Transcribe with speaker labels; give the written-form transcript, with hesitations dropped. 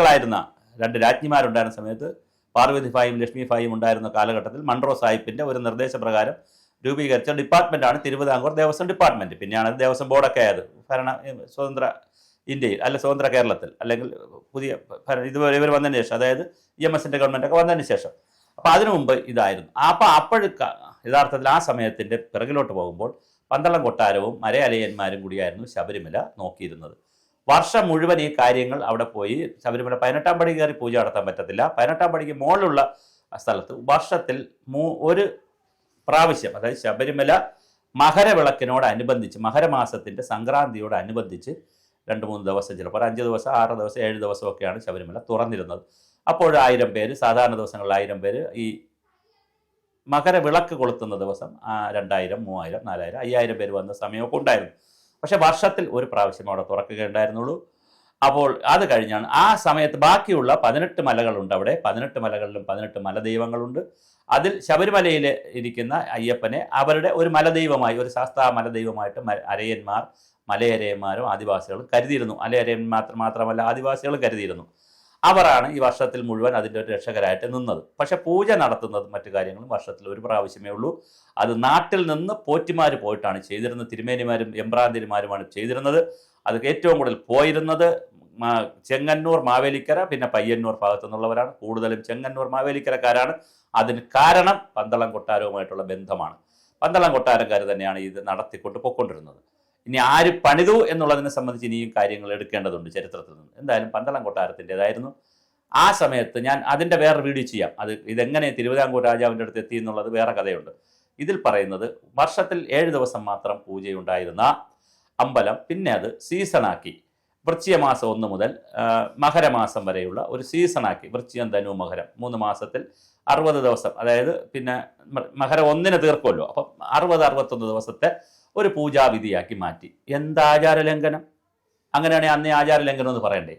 Speaker 1: ായിരുന്ന രണ്ട് രാജ്ഞിമാരുണ്ടായിരുന്ന സമയത്ത് പാർവതി ഫായും ലക്ഷ്മി ഫായും ഉണ്ടായിരുന്ന കാലഘട്ടത്തിൽ മൺട്രോ സാഹിബിൻ്റെ ഒരു നിർദ്ദേശപ്രകാരം രൂപീകരിച്ച ഡിപ്പാർട്ട്മെൻറ്റാണ് തിരുവിതാംകൂർ ദേവസ്വം ഡിപ്പാർട്ട്മെൻറ്റ്. പിന്നെയാണ് ദേവസ്വം ബോർഡൊക്കെ ആയത് സ്വതന്ത്ര ഇന്ത്യയിൽ, അല്ല സ്വതന്ത്ര കേരളത്തിൽ, അല്ലെങ്കിൽ പുതിയ ഇതുവരെ ഇവർ വന്നതിന് ശേഷം, അതായത് EMSൻ്റെ ഗവൺമെൻറ്റൊക്കെ വന്നതിന് ശേഷം. അപ്പോൾ അതിനു മുമ്പ് ഇതായിരുന്നു. അപ്പോൾ യഥാർത്ഥത്തിൽ ആ സമയത്തിൻ്റെ പിറകിലോട്ട് പോകുമ്പോൾ പന്തളം കൊട്ടാരവും മലയലയന്മാരും കൂടിയായിരുന്നു ശബരിമല നോക്കിയിരുന്നത്. വർഷം മുഴുവൻ ഈ കാര്യങ്ങൾ അവിടെ പോയി ശബരിമല 18-ാം പടി കയറി പൂജ നടത്താൻ പറ്റത്തില്ല. 18-ാം പടിക്ക് മുകളിലുള്ള സ്ഥലത്ത് വർഷത്തിൽ ഒരു പ്രാവശ്യം, അതായത് ശബരിമല മകരവിളക്കിനോടനുബന്ധിച്ച്, മകരമാസത്തിൻ്റെ സംക്രാന്തിയോടനുബന്ധിച്ച് 2-3 ദിവസം, ചിലപ്പോൾ 5 ദിവസം, 6 ദിവസം, 7 ദിവസമൊക്കെയാണ് ശബരിമല തുറന്നിരുന്നത്. അപ്പോൾ 1000 പേര്, സാധാരണ ദിവസങ്ങളിൽ 1000 പേര്, ഈ മകരവിളക്ക് കൊളുത്തുന്ന ദിവസം 2000, 3000, 4000, 5000 പേര് വന്ന സമയമൊക്കെ ഉണ്ടായിരുന്നു. പക്ഷേ വർഷത്തിൽ ഒരു പ്രാവശ്യം അവിടെ തുറക്കുകയുണ്ടായിരുന്നുള്ളൂ. അപ്പോൾ അത് കഴിഞ്ഞാണ് ആ സമയത്ത് ബാക്കിയുള്ള 18 മലകളുണ്ട് അവിടെ. 18 മലകളിലും 18 മലദൈവങ്ങളുണ്ട്. അതിൽ ശബരിമലയിൽ ഇരിക്കുന്ന അയ്യപ്പനെ അവരുടെ ഒരു മലദൈവമായി, ഒരു ശാസ്താ മലദൈവമായിട്ട് അരയന്മാർ, മലയരയന്മാരും ആദിവാസികളും കരുതിയിരുന്നു. മലയരയന്മാർ മാത്രമല്ല ആദിവാസികളും കരുതിയിരുന്നു. അവരാണ് ഈ വർഷത്തിൽ മുഴുവൻ അതിൻ്റെ ഒരു രക്ഷകരായിട്ട് നിന്നത്. പക്ഷേ പൂജ നടത്തുന്നതും മറ്റു കാര്യങ്ങളും വർഷത്തിൽ ഒരു പ്രാവശ്യമേ ഉള്ളൂ. അത് നാട്ടിൽ നിന്ന് പോറ്റിമാർ പോയിട്ടാണ് ചെയ്തിരുന്നത്. തിരുമേനിമാരും എമ്പ്രാന്തിരിമാരുമാണ് ചെയ്തിരുന്നത്. അത് ഏറ്റവും കൂടുതൽ പോയിരുന്നത് ചെങ്ങന്നൂർ, മാവേലിക്കര, പിന്നെ പയ്യന്നൂർ ഭാഗത്തു നിന്നുള്ളവരാണ്. കൂടുതലും ചെങ്ങന്നൂർ, മാവേലിക്കരക്കാരാണ്. അതിന് കാരണം പന്തളം കൊട്ടാരവുമായിട്ടുള്ള ബന്ധമാണ്. പന്തളം കൊട്ടാരക്കാർ തന്നെയാണ് ഇത് നടത്തിക്കൊണ്ട് പോയിക്കൊണ്ടിരുന്നത്. ഇനി ആര് പണിതു എന്നുള്ളതിനെ സംബന്ധിച്ച് ഇനിയും കാര്യങ്ങൾ എടുക്കേണ്ടതുണ്ട് ചരിത്രത്തിൽ നിന്ന്. എന്തായാലും പന്തളം കൊട്ടാരത്തിൻ്റെതായിരുന്നു. ആ സമയത്ത് ഞാൻ അതിൻ്റെ വേറെ വീഡിയോ ചെയ്യാം. ഇതെങ്ങനെ തിരുവിതാംകൂർ രാജാവിൻ്റെ അടുത്ത് എത്തി എന്നുള്ളത് വേറെ കഥയുണ്ട്. ഇതിൽ പറയുന്നത് വർഷത്തിൽ 7 ദിവസം മാത്രം പൂജയുണ്ടായിരുന്ന അമ്പലം പിന്നെ അത് സീസണാക്കി. വൃശ്ചിക മാസം 1 മുതൽ മകരമാസം വരെയുള്ള ഒരു സീസണാക്കി. വൃശ്ചികം, ധനു, മകരം 3 മാസത്തിൽ 60 ദിവസം, അതായത് പിന്നെ മകരം 1-ന് തീർക്കുമല്ലോ. അപ്പം 60-61 ദിവസത്തെ ഒരു പൂജാവിധിയാക്കി മാറ്റി. എന്താചാരലംഘനം! അങ്ങനെയാണെങ്കിൽ അന്നേ ആചാരലംഘനം എന്ന് പറയണ്ടേ?